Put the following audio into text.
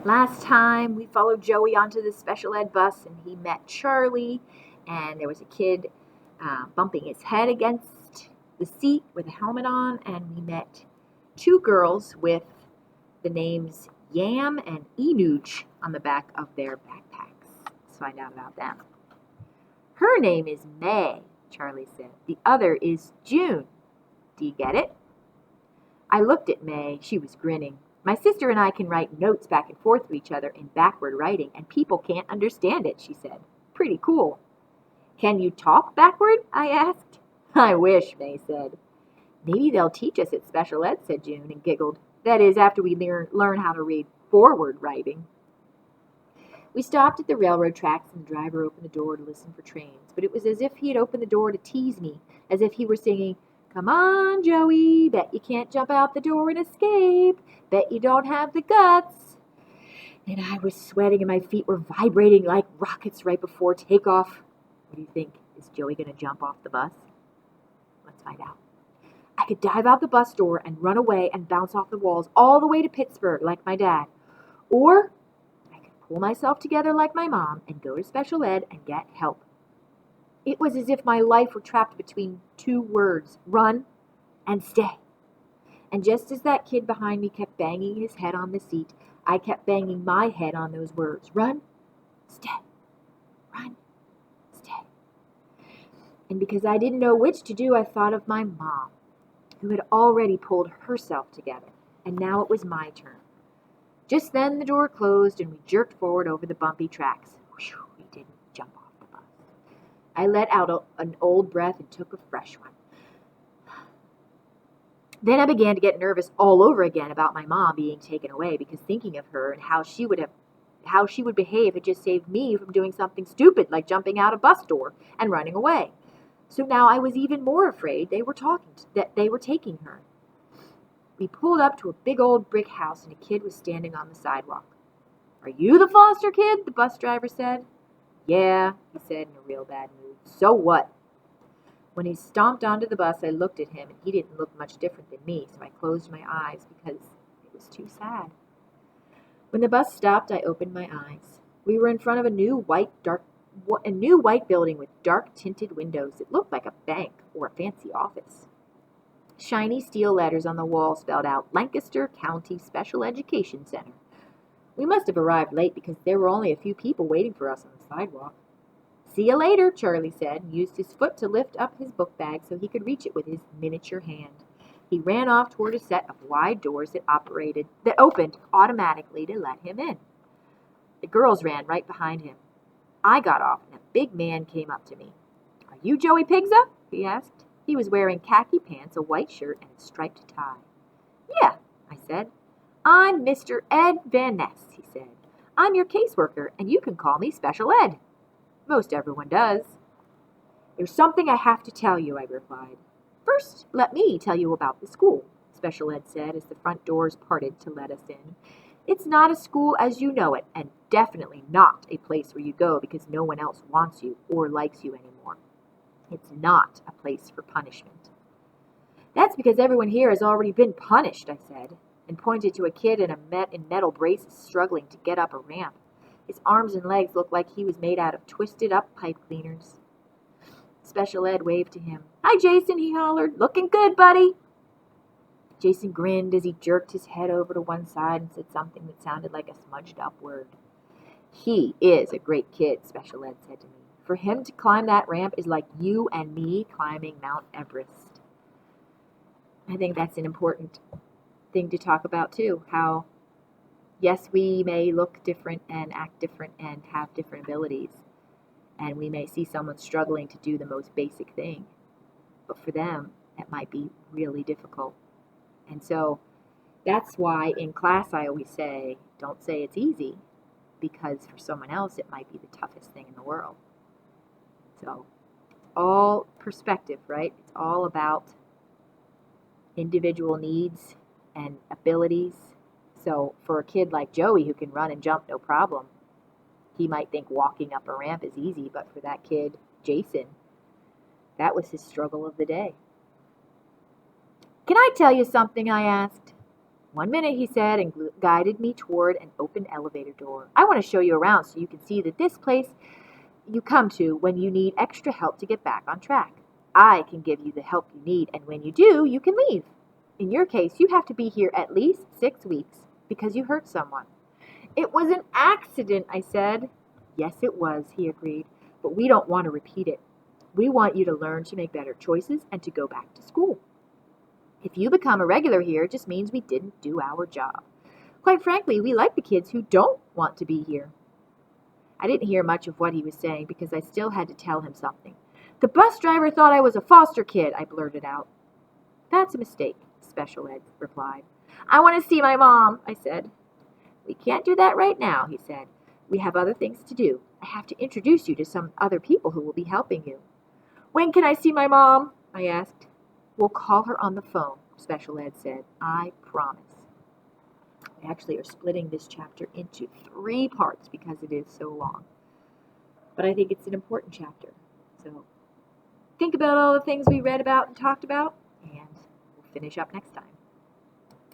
Last time we followed Joey onto the special ed bus and he met Charlie, and there was a kid bumping his head against the seat with a helmet on, and we met two girls with the names Yam and Enooch on the back of their backpacks. Let's find out about them. Her name is May, Charlie said. The other is June. Do you get it? I looked at May. She was grinning. My sister and I can write notes back and forth to each other in backward writing, and people can't understand it, she said. Pretty cool. Can you talk backward? I asked. I wish, May said. Maybe they'll teach us at special ed, said June, and giggled. That is, after we learn how to read forward writing. We stopped at the railroad tracks, and the driver opened the door to listen for trains, but it was as if he had opened the door to tease me, as if he were singing, "Come on, Joey, bet you can't jump out the door and escape. Bet you don't have the guts." And I was sweating and my feet were vibrating like rockets right before takeoff. What do you think? Is Joey going to jump off the bus? Let's find out. I could dive out the bus door and run away and bounce off the walls all the way to Pittsburgh like my dad. Or I could pull myself together like my mom and go to special ed and get help. It was as if my life were trapped between two words, run and stay. And just as that kid behind me kept banging his head on the seat, I kept banging my head on those words, run, stay, run, stay. And because I didn't know which to do, I thought of my mom, who had already pulled herself together, and now it was my turn. Just then the door closed and we jerked forward over the bumpy tracks. Whew, we didn't jump off the bus. I let out an old breath and took a fresh one. Then I began to get nervous all over again about my mom being taken away, because thinking of her and how she would behave had just saved me from doing something stupid like jumping out a bus door and running away. So now I was even more afraid that they were taking her. We pulled up to a big old brick house and a kid was standing on the sidewalk. "Are you the foster kid?" the bus driver said. "Yeah," he said in a real bad mood. "So what?" When he stomped onto the bus, I looked at him, and he didn't look much different than me, so I closed my eyes because it was too sad. When the bus stopped, I opened my eyes. We were in front of a new white building with dark tinted windows. It looked like a bank or a fancy office. Shiny steel letters on the wall spelled out Lancaster County Special Education Center. We must have arrived late because there were only a few people waiting for us on the sidewalk. "See you later," Charlie said, and used his foot to lift up his book bag so he could reach it with his miniature hand. He ran off toward a set of wide doors that opened automatically to let him in. The girls ran right behind him. I got off, and a big man came up to me. "Are you Joey Pigza?" he asked. He was wearing khaki pants, a white shirt, and a striped tie. "Yeah," I said. "I'm Mr. Ed Van Ness," he said. "I'm your caseworker, and you can call me Special Ed." "Most everyone does." "There's something I have to tell you," I replied. "First, let me tell you about the school," Special Ed said as the front doors parted to let us in. "It's not a school as you know it, and definitely not a place where you go because no one else wants you or likes you anymore. It's not a place for punishment." "That's because everyone here has already been punished," I said, and pointed to a kid in metal braces struggling to get up a ramp. His arms and legs looked like he was made out of twisted-up pipe cleaners. Special Ed waved to him. "Hi, Jason," he hollered. "Looking good, buddy." Jason grinned as he jerked his head over to one side and said something that sounded like a smudged-up word. "He is a great kid," Special Ed said to me. "For him to climb that ramp is like you and me climbing Mount Everest." I think that's an important thing to talk about, too, how yes, we may look different and act different and have different abilities, and we may see someone struggling to do the most basic thing, but for them, it might be really difficult. And so that's why in class I always say, don't say it's easy, because for someone else it might be the toughest thing in the world. So it's all perspective, right? It's all about individual needs and abilities. So for a kid like Joey who can run and jump no problem, he might think walking up a ramp is easy, but for that kid, Jason, that was his struggle of the day. "Can I tell you something?" I asked. 1 minute, he said, and guided me toward an open elevator door. I want to show you around so you can see that this place you come to when you need extra help to get back on track. I can give you the help you need, and when you do, you can leave. In your case, you have to be here at least 6 weeks because you hurt someone. It was an accident, I said. Yes, it was, he agreed, but we don't want to repeat it. We want you to learn to make better choices and to go back to school. If you become a regular here, it just means we didn't do our job. Quite frankly, we like the kids who don't want to be here. I didn't hear much of what he was saying because I still had to tell him something. The bus driver thought I was a foster kid, I blurted out. That's a mistake, Special Ed replied. I want to see my mom, I said. We can't do that right now, he said. We have other things to do. I have to introduce you to some other people who will be helping you. When can I see my mom? I asked. We'll call her on the phone, Special Ed said. I promise. We actually are splitting this chapter into 3 parts because it is so long. But I think it's an important chapter. So think about all the things we read about and talked about, and we'll finish up next time.